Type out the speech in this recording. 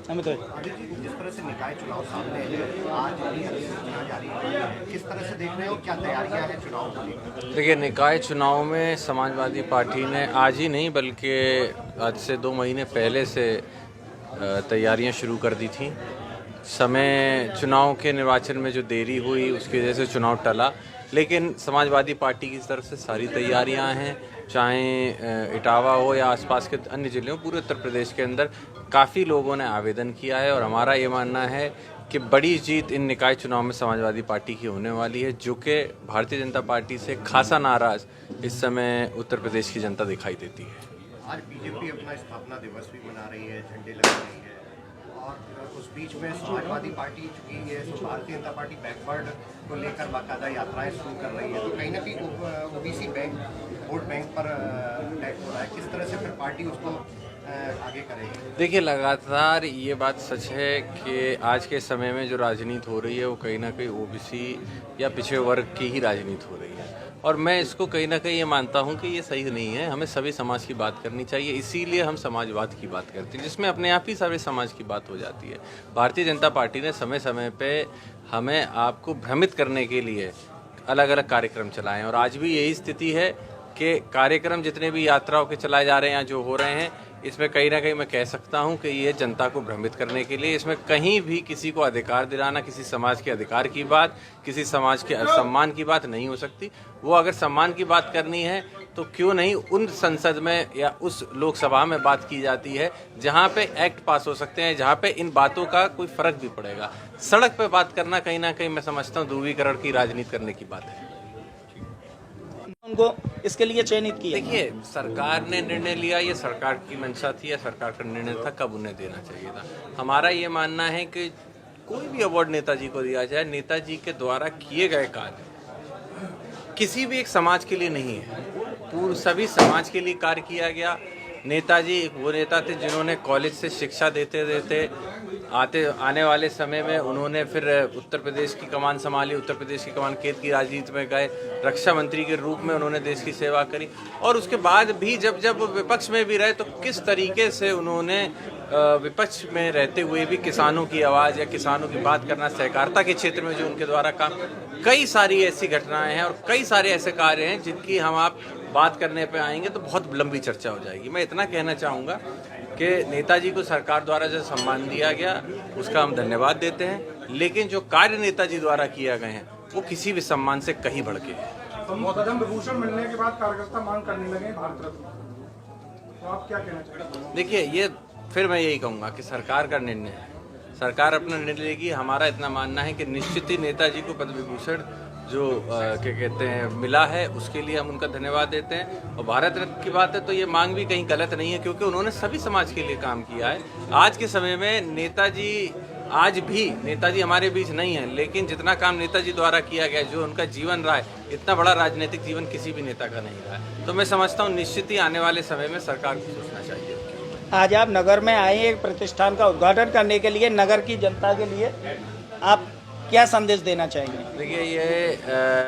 अमित अभी जिस तरह से निकाय चुनाव सामने है, आज भी अधिसूचना जारी है, किस तरह से देख रहे हो, क्या तैयारियां हैं चुनाव को लेकर? देखिए, निकाय चुनाव में समाजवादी पार्टी ने आज ही नहीं बल्कि आज से 2 महीने पहले से तैयारियां शुरू कर दी थी। समय चुनाव के निर्वाचन में जो देरी हुई उसकी वजह से चुनाव टला, लेकिन समाजवादी पार्टी की तरफ से सारी तैयारियां हैं, चाहे इटावा हो या आसपास के अन्य जिले हो। पूरे उत्तर प्रदेश के अंदर काफ़ी लोगों ने आवेदन किया है और हमारा ये मानना है कि बड़ी जीत इन निकाय चुनाव में समाजवादी पार्टी की होने वाली है, जो कि भारतीय जनता पार्टी से खासा नाराज इस समय उत्तर प्रदेश की जनता दिखाई देती है। आज बीजेपी अपना स्थापना दिवस भी मना रही है, झंडे लगा रही है, और उस बीच में समाजवादी पार्टी चुकी है, तो भारतीय जनता पार्टी बैकवर्ड को लेकर बाकायदा यात्राएं शुरू कर रही है, तो कहीं ना कहीं ओबीसी बैंक, वोट बैंक पर अटैक हो रहा है। किस तरह से फिर पार्टी उसको आगे करेगी? देखिए, लगातार ये बात सच है कि आज के समय में जो राजनीति हो रही है वो कहीं ना कहीं ओबीसी या पिछड़े वर्ग की ही राजनीति हो रही है, और मैं इसको कहीं ना कहीं ये मानता हूँ कि ये सही नहीं है। हमें सभी समाज की बात करनी चाहिए, इसीलिए हम समाजवाद की बात करते हैं, जिसमें अपने आप ही सभी समाज की बात हो जाती है। भारतीय जनता पार्टी ने समय समय पे हमें आपको भ्रमित करने के लिए अलग अलग कार्यक्रम चलाए हैं, और आज भी यही स्थिति है कि कार्यक्रम जितने भी यात्राओं के चलाए जा रहे हैं या जो हो रहे हैं, इसमें कहीं ना कहीं मैं कह सकता हूं कि ये जनता को भ्रमित करने के लिए, इसमें कहीं भी किसी को अधिकार दिलाना, किसी समाज के अधिकार की बात, किसी समाज के सम्मान की बात नहीं हो सकती। वो अगर सम्मान की बात करनी है तो क्यों नहीं उन संसद में या उस लोकसभा में बात की जाती है जहां पे एक्ट पास हो सकते हैं, जहां पे इन बातों का कोई फर्क भी पड़ेगा। सड़क पे बात करना कहीं ना कहीं मैं समझता हूँ ध्रुवीकरण की राजनीति करने की बात है। उनको इसके लिए चयनित किया। देखिए, सरकार ने निर्णय लिया, ये सरकार की मंशा थी या सरकार का निर्णय था, कब उन्हें देना चाहिए था। हमारा ये मानना है कि कोई भी अवार्ड नेताजी को दिया जाए, नेताजी के द्वारा किए गए कार्य किसी भी एक समाज के लिए नहीं है, पूर्ण सभी समाज के लिए कार्य किया गया। नेताजी वो नेता थे जिन्होंने कॉलेज से शिक्षा देते देते आने वाले समय में उन्होंने फिर उत्तर प्रदेश की कमान संभाली, उत्तर प्रदेश की कमान केंद्र की राजनीति में गए, रक्षा मंत्री के रूप में उन्होंने देश की सेवा करी, और उसके बाद भी जब जब विपक्ष में भी रहे तो किस तरीके से उन्होंने विपक्ष में रहते हुए भी किसानों की आवाज़ या किसानों की बात करना, सहकारिता के क्षेत्र में जो उनके द्वारा काम, कई सारी ऐसी घटनाएं हैं और कई सारे ऐसे कार्य हैं जिनकी हम आप बात करने पे आएंगे तो बहुत लंबी चर्चा हो जाएगी। मैं इतना कहना चाहूँगा कि नेताजी को सरकार द्वारा जो सम्मान दिया गया उसका हम धन्यवाद देते हैं, लेकिन जो कार्य नेताजी द्वारा किया गए हैं वो किसी भी सम्मान से कहीं बढ़ के हैं। पद्म विभूषण मिलने के बाद कार्यकर्ता मांग करने लगे भारत रत्न, तो आप क्या कहना चाहते हैं? देखिए, ये फिर मैं यही कहूँगा कि सरकार का निर्णय है, सरकार अपना निर्णय लेगी। हमारा इतना मानना है कि निश्चित ही नेताजी को पद्म विभूषण जो क्या कहते हैं मिला है, उसके लिए हम उनका धन्यवाद देते हैं। और भारत रत्न की बात है तो ये मांग भी कहीं गलत नहीं है, क्योंकि उन्होंने सभी समाज के लिए काम किया है। आज के समय में नेताजी, आज भी नेताजी हमारे बीच नहीं है, लेकिन जितना काम नेताजी द्वारा किया गया, जो उनका जीवन रहा है, इतना बड़ा राजनीतिक जीवन किसी भी नेता का नहीं रहा है। तो मैं समझता हूँ निश्चित ही आने वाले समय में सरकार को सोचना चाहिए। आज आप नगर में आए एक प्रतिष्ठान का उद्घाटन करने के लिए, नगर की जनता के लिए आप क्या संदेश देना चाहेंगे? देखिए, ये